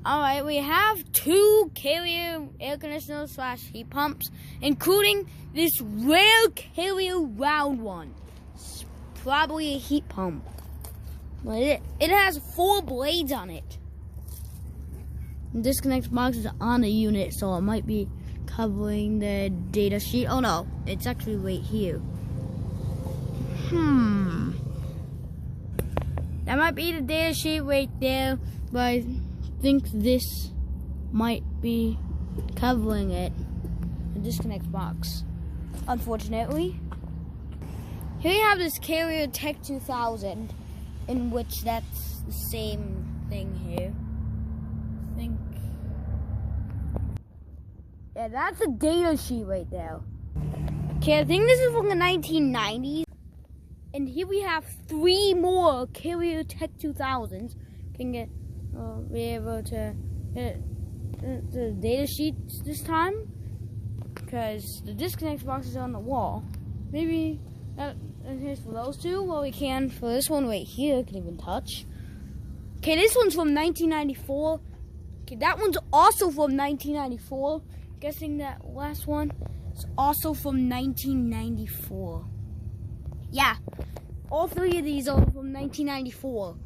Alright, we have 2 Carrier air conditioners / heat pumps, including this rare Carrier round one. It's probably a heat pump. But it has 4 blades on it. The disconnect box is on the unit, so it might be covering the data sheet. Oh no, it's actually right here. That might be the data sheet right there, but I think this might be covering it. The disconnect box, unfortunately. Here you have this Carrier Tech2000, in which that's the same thing here. I think. Yeah, that's a data sheet right there. Okay, I think this is from the 1990s. And here we have 3 more Carrier Tech2000s. Can get be able to hit the data sheets this time, because the disconnect box is on the wall. Maybe that is for those 2. Well, we can for this one right here. Can even touch. Okay, this one's from 1994. Okay, that one's also from 1994. Guessing that last one is also from 1994. Yeah, all 3 of these are from 1994.